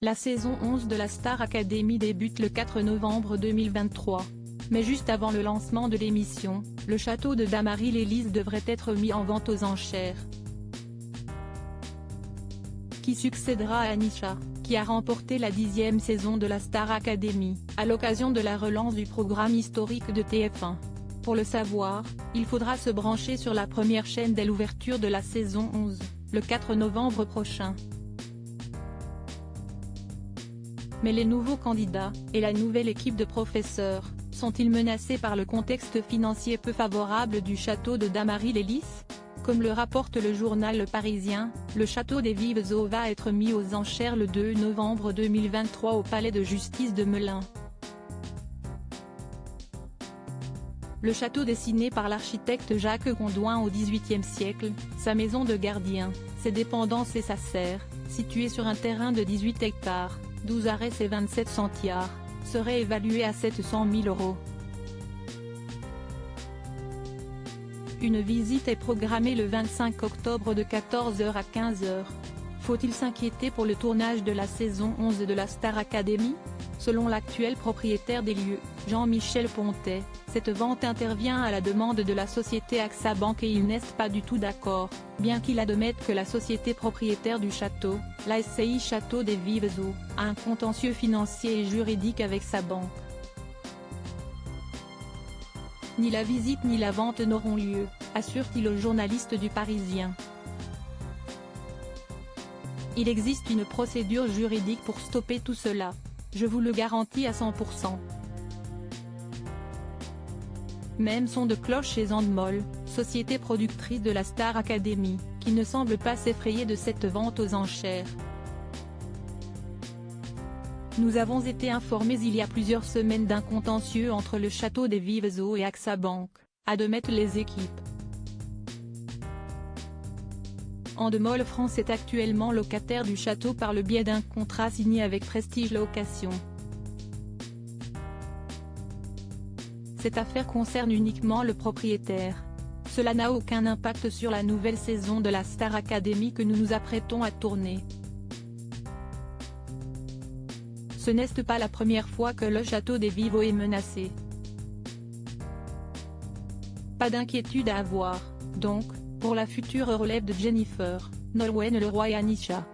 La saison 11 de la Star Academy débute le 4 novembre 2023. Mais juste avant le lancement de l'émission, le château de Damary-lès-Lys devrait être mis en vente aux enchères. Qui succédera à Anisha, qui a remporté la 10e saison de la Star Academy, à l'occasion de la relance du programme historique de TF1. Pour le savoir, il faudra se brancher sur la première chaîne dès l'ouverture de la saison 11, le 4 novembre prochain. Mais les nouveaux candidats, et la nouvelle équipe de professeurs, sont-ils menacés par le contexte financier peu favorable du château de Damary-lès-Lys? Comme le rapporte le journal Le Parisien, le château des Vives Eaux va être mis aux enchères le 2 novembre 2023 au palais de justice de Melun. Le château dessiné par l'architecte Jacques Gondouin au XVIIIe siècle, sa maison de gardien, ses dépendances et sa serre, située sur un terrain de 18 hectares, 12 arrêts et 27 centiares, serait évalué à 700 000 €. Une visite est programmée le 25 octobre de 14 h à 15 h. Faut-il s'inquiéter pour le tournage de la saison 11 de la Star Academy? Selon l'actuel propriétaire des lieux, Jean-Michel Pontet, cette vente intervient à la demande de la société AXA Bank et ils n'est pas du tout d'accord, bien qu'il admette que la société propriétaire du château, la SCI Château des Vives Eaux, a un contentieux financier et juridique avec sa banque. Ni la visite ni la vente n'auront lieu, assure-t-il au journaliste du Parisien. Il existe une procédure juridique pour stopper tout cela. Je vous le garantis à 100%. Même son de cloche chez Endemol, société productrice de la Star Academy, qui ne semble pas s'effrayer de cette vente aux enchères. Nous avons été informés il y a plusieurs semaines d'un contentieux entre le château des Vives Eaux et AXA Bank, admettent les équipes. Endemol France est actuellement locataire du château par le biais d'un contrat signé avec Prestige Location. Cette affaire concerne uniquement le propriétaire. Cela n'a aucun impact sur la nouvelle saison de la Star Academy que nous nous apprêtons à tourner. Ce n'est pas la première fois que le château des Vives Eaux est menacé. Pas d'inquiétude à avoir, donc, pour la future relève de Jennifer, Nolwenn Leroy et Anisha.